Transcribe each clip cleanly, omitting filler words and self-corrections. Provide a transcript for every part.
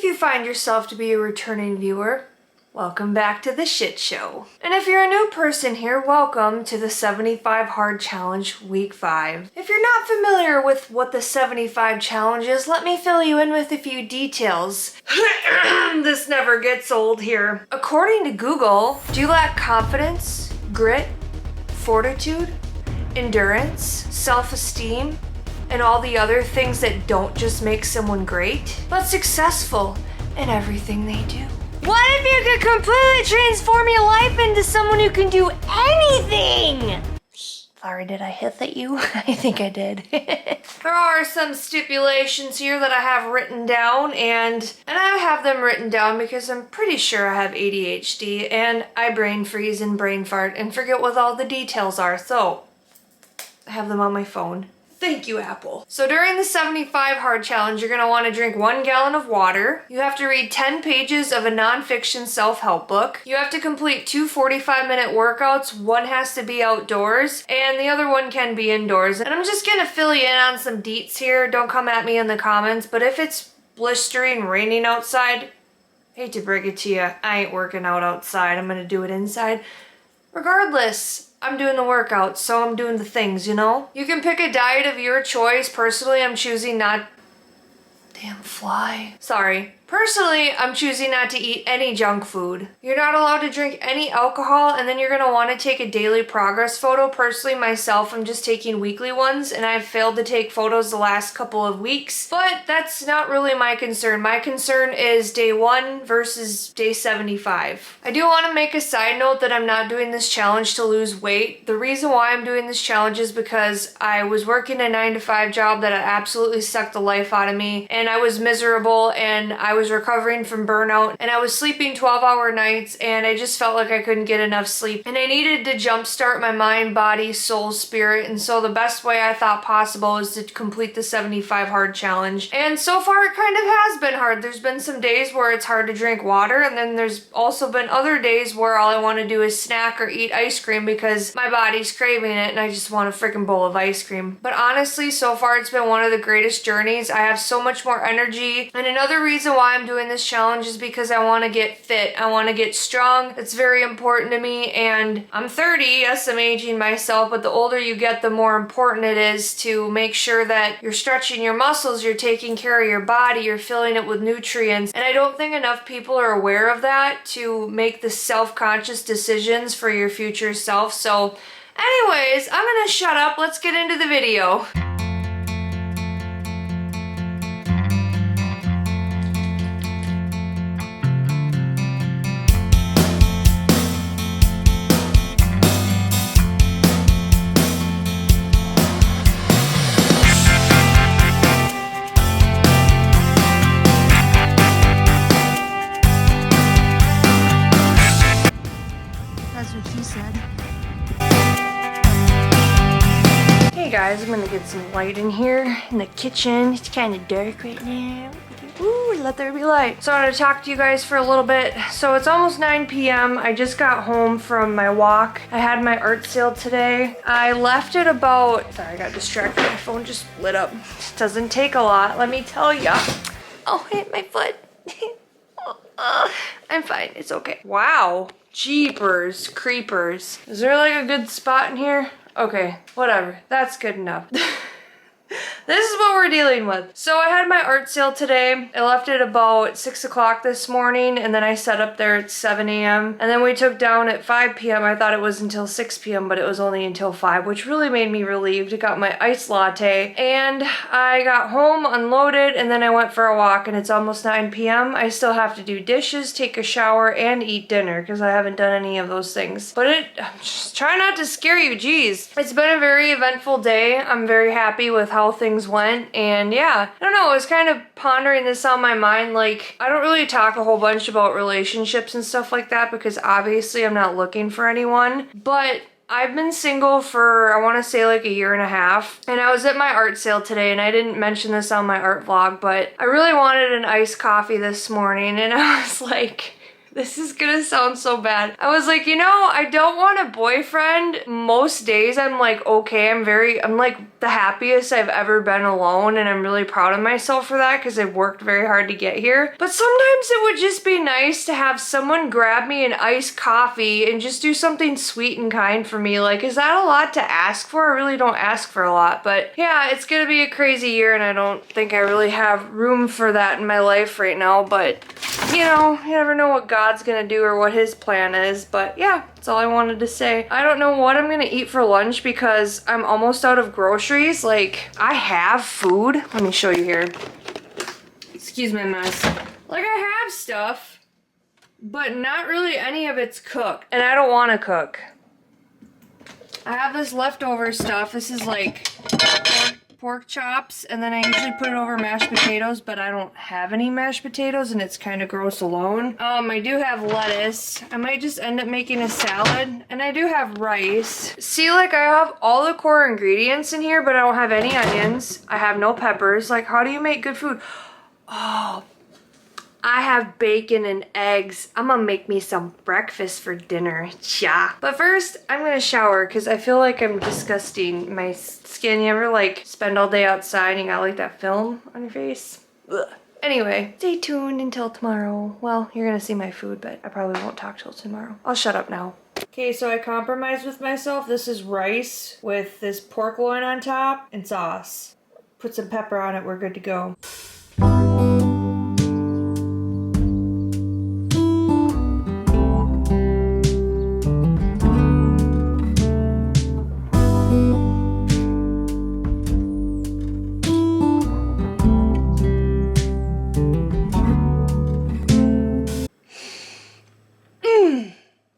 you find yourself to be a returning viewer, welcome back to the shit show. And if you're a new person here, welcome to the 75 Hard Challenge Week 5. If you're not familiar with what the 75 challenge is, let me fill you in with a few details. This never gets old here. According to Google, do you lack confidence, grit, fortitude, endurance, self-esteem, and all the other things that don't just make someone great, but successful in everything they do? What if you could completely transform your life into someone who can do anything? Sorry, did I hit at you? I think I did. There are some stipulations here that I have written down, and I have them written down because I'm pretty sure I have ADHD and I brain freeze and brain fart and forget what all the details are, so I have them on my phone. Thank you, Apple. So during the 75 Hard Challenge, you're gonna wanna drink 1 gallon of water. You have to read 10 pages of a nonfiction self-help book. You have to complete 2 45-minute workouts. One has to be outdoors, and the other one can be indoors. And I'm just gonna fill you in on some deets here. Don't come at me in the comments, but if it's blistering, raining outside, hate to break it to you, I ain't working out outside. I'm gonna do it inside. Regardless, I'm doing the workouts, so I'm doing the things, you know? You can pick a diet of your choice. Personally, I'm choosing not... Damn fly. Sorry. Personally, I'm choosing not to eat any junk food. You're not allowed to drink any alcohol, and then you're gonna wanna take a daily progress photo. Personally, myself, I'm just taking weekly ones, and I've failed to take photos the last couple of weeks, but that's not really my concern. My concern is day 1 versus day 75. I do wanna make a side note that I'm not doing this challenge to lose weight. The reason why I'm doing this challenge is because I was working a 9-to-5 job that absolutely sucked the life out of me, and I was miserable, and I was recovering from burnout, and I was sleeping 12-hour nights, and I just felt like I couldn't get enough sleep, and I needed to jumpstart my mind, body, soul, spirit. And so the best way I thought possible is to complete the 75 Hard Challenge, and so far it kind of has been hard. There's been some days where it's hard to drink water, and then there's also been other days where all I want to do is snack or eat ice cream because my body's craving it and I just want a freaking bowl of ice cream. But honestly, so far it's been one of the greatest journeys. I have so much more energy, and another reason why I'm doing this challenge is because I want to get fit. I want to get strong. It's very important to me, and I'm 30. Yes, I'm aging myself, but the older you get, the more important it is to make sure that you're stretching your muscles, you're taking care of your body, you're filling it with nutrients. And I don't think enough people are aware of that to make the self-conscious decisions for your future self. So anyways, I'm gonna shut up. Let's get into the video. That's what she said. Hey guys, I'm gonna get some light in here in the kitchen. It's kind of dark right now. Ooh, let there be light. So I'm gonna talk to you guys for a little bit. So it's almost 9 p.m. I just got home from my walk. I had my art sale today. I left it about... Sorry, I got distracted. My phone just lit up. It doesn't take a lot, let me tell ya. Oh, I hit my foot. I'm fine, it's okay. Wow. Jeepers creepers. Is there like a good spot in here? Okay, whatever. That's good enough. This is what we're dealing with. So I had my art sale today. I left it about 6 o'clock this morning, and then I set up there at 7 a.m. And then we took down at 5 p.m. I thought it was until 6 p.m., but it was only until 5, which really made me relieved. I got my iced latte, and I got home, unloaded, and then I went for a walk, and it's almost 9 p.m. I still have to do dishes, take a shower, and eat dinner, because I haven't done any of those things. But I'm just trying not to scare you, geez. It's been a very eventful day. I'm very happy with how things went, and yeah, I don't know, I was kind of pondering this on my mind. Like, I don't really talk a whole bunch about relationships and stuff like that because obviously I'm not looking for anyone, but I've been single for, I want to say like a year and a half, and I was at my art sale today, and I didn't mention this on my art vlog, but I really wanted an iced coffee this morning, and I was like, This is gonna sound so bad. I was like, you know, I don't want a boyfriend. Most days I'm like, okay, I'm like the happiest I've ever been alone, and I'm really proud of myself for that because I've worked very hard to get here. But sometimes it would just be nice to have someone grab me an iced coffee and just do something sweet and kind for me. Like, is that a lot to ask for? I really don't ask for a lot, but yeah, it's gonna be a crazy year, and I don't think I really have room for that in my life right now, but you know, you never know what God's gonna do or what his plan is, but yeah, that's all I wanted to say. I don't know what I'm gonna eat for lunch because I'm almost out of groceries. Like, I have food. Let me show you here. Excuse my mess. Like, I have stuff, but not really any of it's cooked, and I don't want to cook. I have this leftover stuff. This is like pork chops, and then I usually put it over mashed potatoes, but I don't have any mashed potatoes and it's kind of gross alone. I do have lettuce. I might just end up making a salad, and I do have rice. See, like, I have all the core ingredients in here, but I don't have any onions. I have no peppers. Like, how do you make good food? Oh, I have bacon and eggs. I'm gonna make me some breakfast for dinner. Yeah. But first, I'm gonna shower because I feel like I'm disgusting. My skin, you ever like spend all day outside and you got like that film on your face? Ugh. Anyway, stay tuned until tomorrow. Well, you're gonna see my food, but I probably won't talk till tomorrow. I'll shut up now. Okay, so I compromised with myself. This is rice with this pork loin on top and sauce. Put some pepper on it, we're good to go.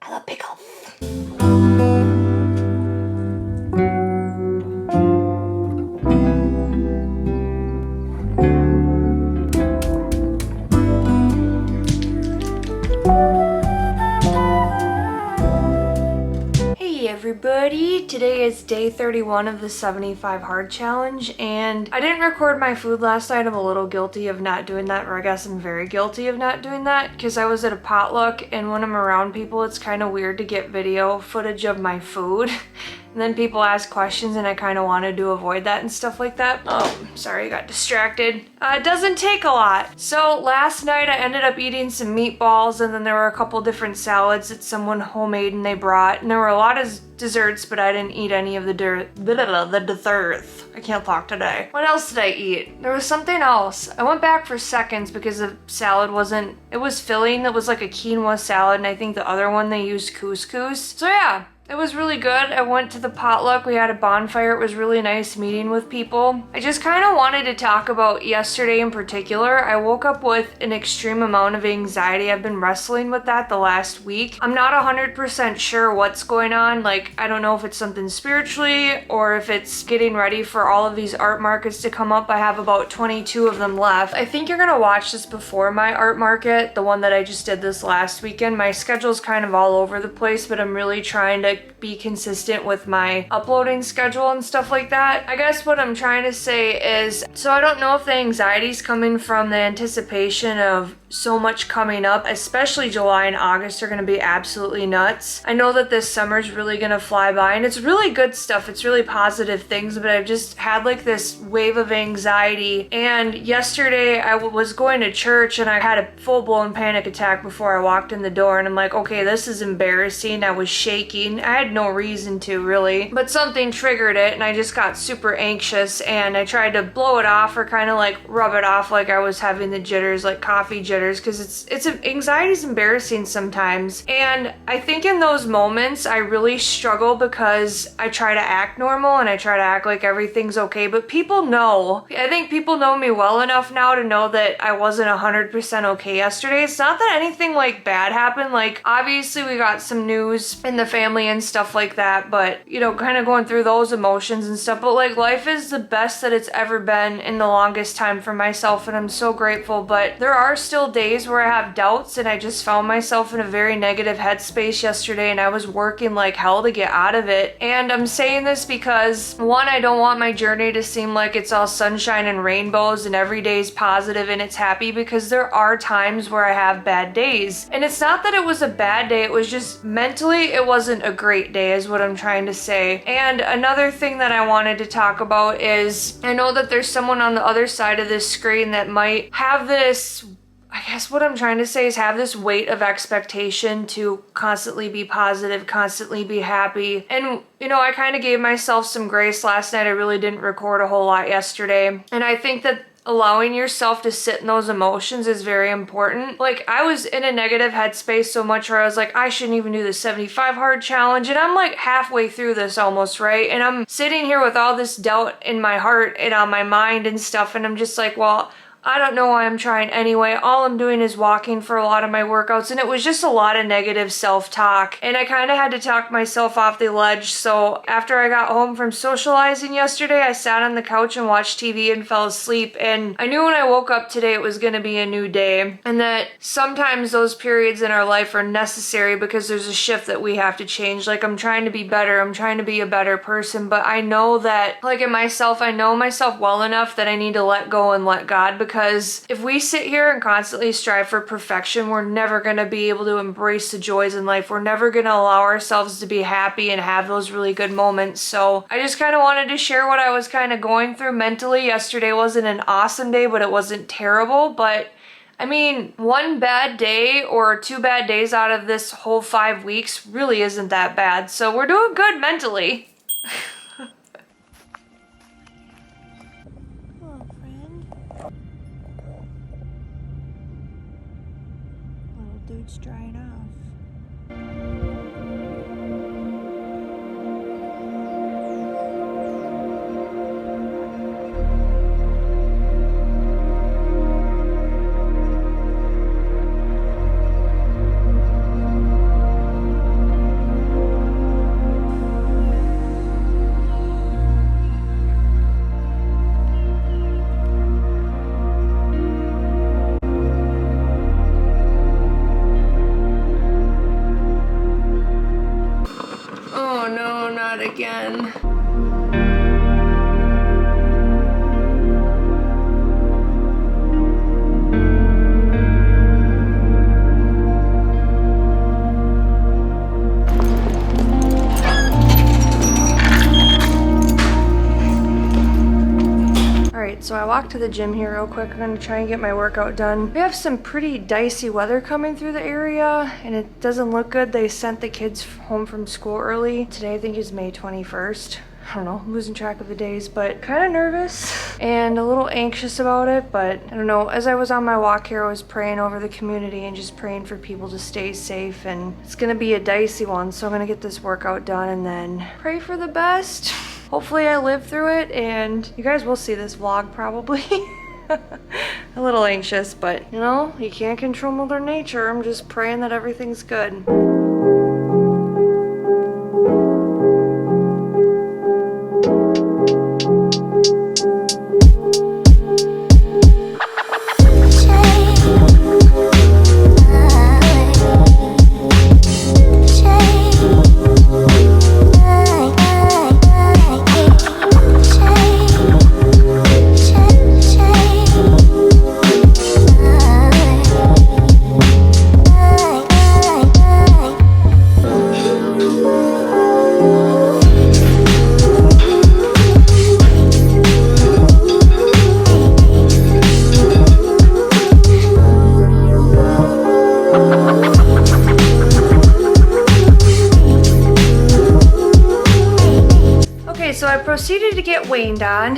I love pickles. Hey everybody, today is day 31 of the 75 hard challenge, and I didn't record my food last night. I'm a little guilty of not doing that, or I guess I'm very guilty of not doing that because I was at a potluck, and when I'm around people it's kind of weird to get video footage of my food. And then people ask questions and I kind of wanted to avoid that and stuff like that. Oh, sorry, I got distracted. It doesn't take a lot. So last night I ended up eating some meatballs, and then there were a couple different salads that someone homemade and they brought. And there were a lot of desserts, but I didn't eat any of the desserts. I can't talk today. What else did I eat? There was something else. I went back for seconds because the salad wasn't, it was filling. It was like a quinoa salad, and I think the other one they used couscous. So yeah. It was really good. I went to the potluck. We had a bonfire. It was really nice meeting with people. I just kind of wanted to talk about yesterday in particular. I woke up with an extreme amount of anxiety. I've been wrestling with that the last week. I'm not 100% sure what's going on. Like, I don't know if it's something spiritually or if it's getting ready for all of these art markets to come up. I have about 22 of them left. I think you're gonna watch this before my art market, the one that I just did this last weekend. My schedule's kind of all over the place, but I'm really trying to be consistent with my uploading schedule and stuff like that. I guess what I'm trying to say is, so I don't know if the anxiety's coming from the anticipation of so much coming up, especially July and August are going to be absolutely nuts. I know that this summer's really going to fly by, and it's really good stuff. It's really positive things, but I've just had like this wave of anxiety. And yesterday I was going to church and I had a full-blown panic attack before I walked in the door, and I'm like, okay, this is embarrassing. I was shaking. I had no reason to really, but something triggered it and I just got super anxious, and I tried to blow it off or kind of like rub it off like I was having the jitters, like coffee jitters, because anxiety is embarrassing sometimes. And I think in those moments I really struggle because I try to act normal and I try to act like everything's okay, but people know. I think people know me well enough now to know that I wasn't 100% okay yesterday. It's not that anything like bad happened. Like, obviously we got some news in the family and and stuff like that, but you know, kind of going through those emotions and stuff. But like, life is the best that it's ever been in the longest time for myself, and I'm so grateful. But there are still days where I have doubts, and I just found myself in a very negative headspace yesterday, and I was working like hell to get out of it. And I'm saying this because, one, I don't want my journey to seem like it's all sunshine and rainbows and every day's positive and it's happy, because there are times where I have bad days. And it's not that it was a bad day, it was just mentally it wasn't a great day is what I'm trying to say. And another thing that I wanted to talk about is, I know that there's someone on the other side of this screen that might have this, I guess what I'm trying to say is have this weight of expectation to constantly be positive, constantly be happy. And, you know, I kind of gave myself some grace last night. I really didn't record a whole lot yesterday. And I think that allowing yourself to sit in those emotions is very important. Like, I was in a negative headspace so much where I was like, I shouldn't even do the 75 hard challenge. And I'm like halfway through this almost, right? And I'm sitting here with all this doubt in my heart and on my mind and stuff. And I'm just like, well, I don't know why I'm trying anyway. All I'm doing is walking for a lot of my workouts, and it was just a lot of negative self-talk. And I kind of had to talk myself off the ledge. So after I got home from socializing yesterday, I sat on the couch and watched TV and fell asleep. And I knew when I woke up today it was going to be a new day, and that sometimes those periods in our life are necessary because there's a shift that we have to change. Like, I'm trying to be better. I'm trying to be a better person, but I know that, like, in myself, I know myself well enough that I need to let go and let God, because if we sit here and constantly strive for perfection, we're never going to be able to embrace the joys in life. We're never going to allow ourselves to be happy and have those really good moments. So I just kind of wanted to share what I was kind of going through mentally. Yesterday wasn't an awesome day, but it wasn't terrible. But I mean, one bad day or 2 bad days out of this whole 5 weeks really isn't that bad. So we're doing good mentally. Dude's drying off. Again. Alright, so I walked to the gym here real quick. I'm gonna try and get my workout done. We have some pretty dicey weather coming through the area, and it doesn't look good. They sent the kids home from school early. Today I think is May 21st. I don't know, I'm losing track of the days, but kind of nervous and a little anxious about it. But I don't know, as I was on my walk here, I was praying over the community and just praying for people to stay safe. And it's gonna be a dicey one, so I'm gonna get this workout done and then pray for the best. Hopefully I live through it, and you guys will see this vlog probably. A little anxious, but you know, you can't control Mother Nature. I'm just praying that everything's good. So I proceeded to get Wayne on,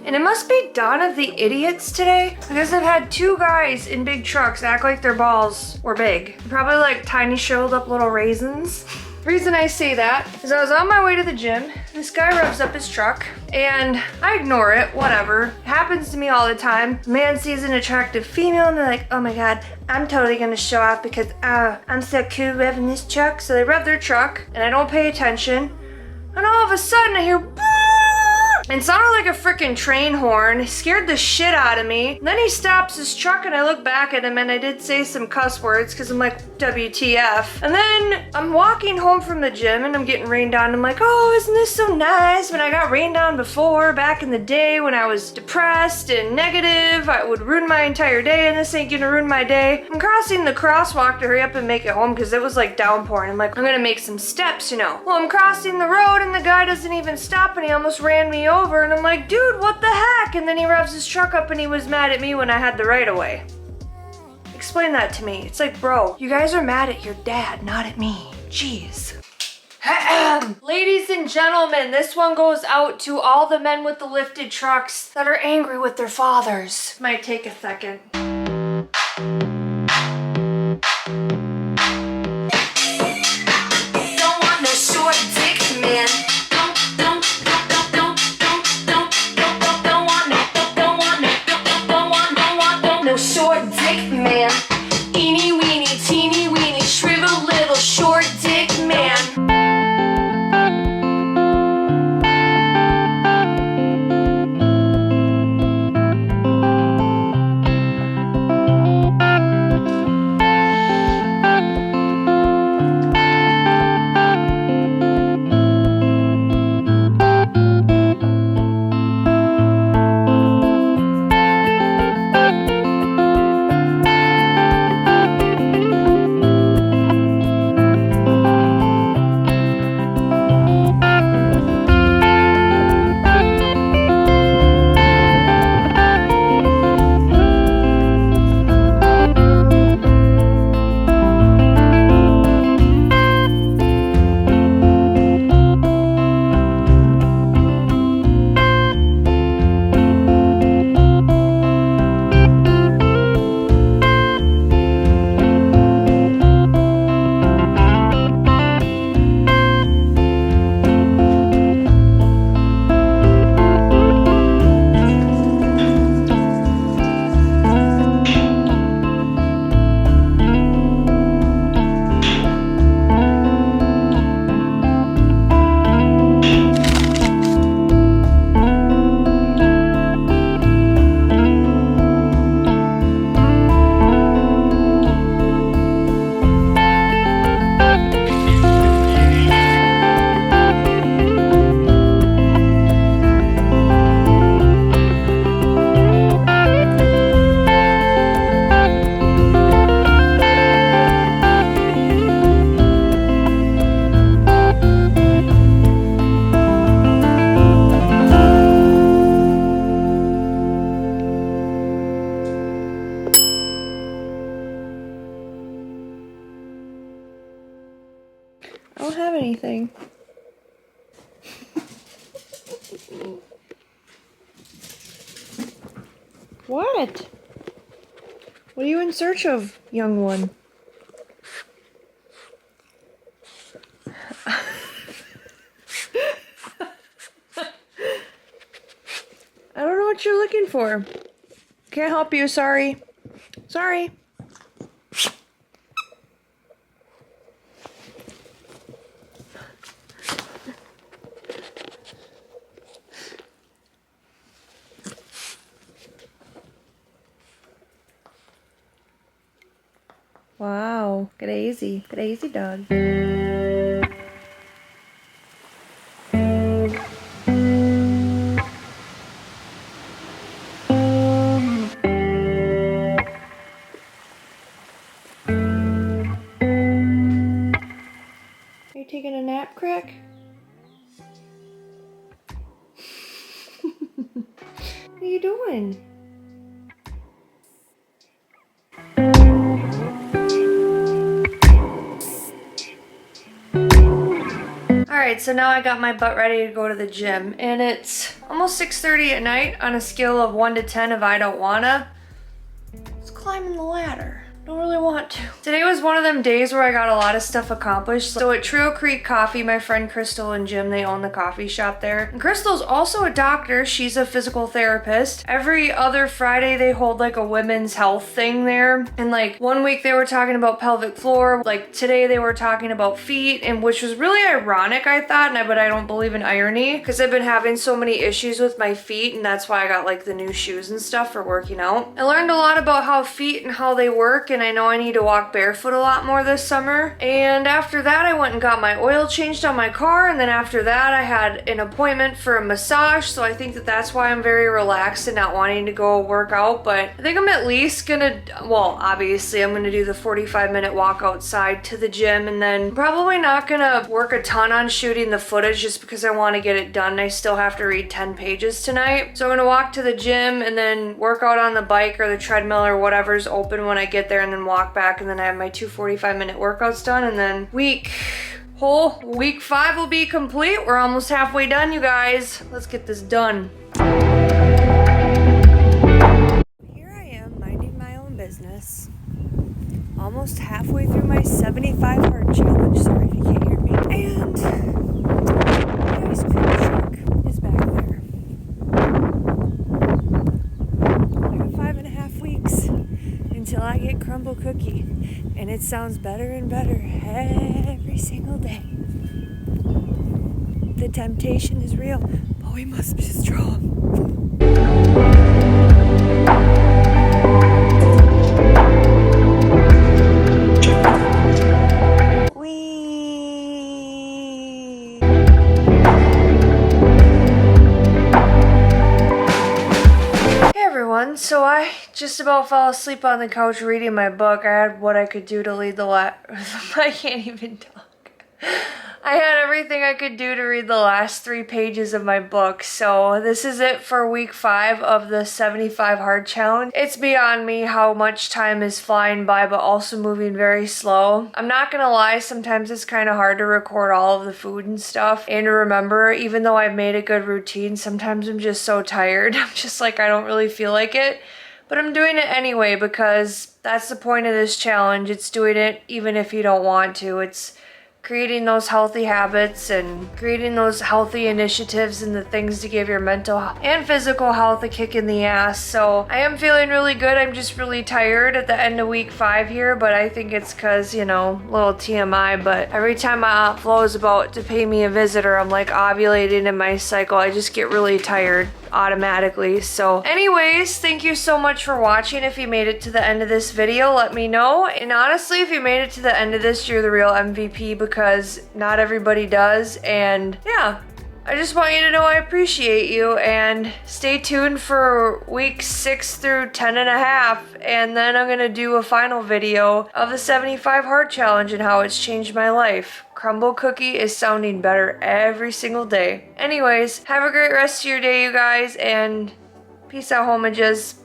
and it must be Dawn of the Idiots today, because I've had 2 guys in big trucks act like their balls were big. Probably like tiny shriveled up little raisins. The reason I say that is I was on my way to the gym, and this guy revs up his truck and I ignore it, whatever. It happens to me all the time. A man sees an attractive female and they're like, oh my God, I'm totally gonna show off because I'm so cool revving this truck. So they rev their truck and I don't pay attention. And all of a sudden I hear and it sounded like a freaking train horn. It scared the shit out of me. And then he stops his truck and I look back at him and I did say some cuss words because I'm like, WTF. And then I'm walking home from the gym and I'm getting rained on. I'm like, oh, isn't this so nice? When I got rained on before, back in the day when I was depressed and negative, I would ruin my entire day and this ain't gonna ruin my day. I'm crossing the crosswalk to hurry up and make it home because it was like downpouring. I'm like, I'm gonna make some steps, you know. Well, I'm crossing the road and the guy doesn't even stop and he almost ran me over. And I'm like, dude, what the heck? And then he revs his truck up and he was mad at me when I had the right of way. Explain that to me. It's like, bro, you guys are mad at your dad, not at me. Jeez. Ladies and gentlemen, this one goes out to all the men with the lifted trucks that are angry with their fathers. Might take a second. Don't want no short dick, man. Short dick man, eeny weeny teeny weeny shriveled little short dick man. I don't have anything. What? What are you in search of, young one? I don't know what you're looking for. Can't help you, sorry. Sorry. Wow, crazy dog. Are you taking a nap, Crick? What are you doing? Alright, so now I got my butt ready to go to the gym, and it's almost 6:30 at night. On a scale of 1 to 10 if I don't wanna, it's climbing the ladder. don't really want to. Today was one of them days where I got a lot of stuff accomplished. So at Trio Creek Coffee, my friend Crystal and Jim, they own the coffee shop there. And Crystal's also a doctor. She's a physical therapist. Every other Friday, they hold like a women's health thing there. And like one week they were talking about pelvic floor. Like today they were talking about feet, and which was really ironic, I thought, but I don't believe in irony because I've been having so many issues with my feet, and that's why I got like the new shoes and stuff for working out. I learned a lot about how feet and how they work, and I know I need to walk barefoot a lot more this summer. And after that, I went and got my oil changed on my car, and then after that, I had an appointment for a massage, so I think that that's why I'm very relaxed and not wanting to go work out. But I think I'm at least gonna, well, obviously I'm gonna do the 45-minute walk outside to the gym, and then probably not gonna work a ton on shooting the footage just because I want to get it done. I still have to read 10 pages tonight. So I'm gonna walk to the gym and then work out on the bike or the treadmill or whatever's open when I get there, and then walk back, and then I have my 2 45-minute workouts done, and then whole week 5 will be complete. We're almost halfway done, you guys. Let's get this done. Here I am minding my own business. Almost halfway through my 75 hard challenge. Sorry if you can't hear me. And the ice cream truck is back there. I got 5.5 weeks until I get Crumble Cookie, and it sounds better and better every single day. The temptation is real, but we must be strong. So I just about fell asleep on the couch reading my book. I had what I could do to lead the I can't even talk. I had everything I could do to read the last 3 pages of my book. So this is it for week 5 of the 75 hard challenge. It's beyond me how much time is flying by, but also moving very slow. I'm not gonna lie, sometimes it's kind of hard to record all of the food and stuff and to remember, even though I've made a good routine, sometimes I'm just so tired. I'm just like, I don't really feel like it. But I'm doing it anyway because that's the point of this challenge. It's doing it even if you don't want to. It's creating those healthy habits and creating those healthy initiatives and the things to give your mental and physical health a kick in the ass. So I am feeling really good. I'm just really tired at the end of week 5 here, but I think it's because, you know, little TMI, but every time my Aunt Flo is about to pay me a visit or I'm like ovulating in my cycle, I just get really tired automatically. So anyways, thank you so much for watching. If you made it to the end of this video, let me know. And honestly, if you made it to the end of this, you're the real MVP because not everybody does. And yeah, I just want you to know I appreciate you, and stay tuned for weeks 6 through 10.5, and then I'm gonna do a final video of the 75 hard challenge and how it's changed my life. Crumble Cookie is sounding better every single day. Anyways, have a great rest of your day, you guys, and peace out, homages.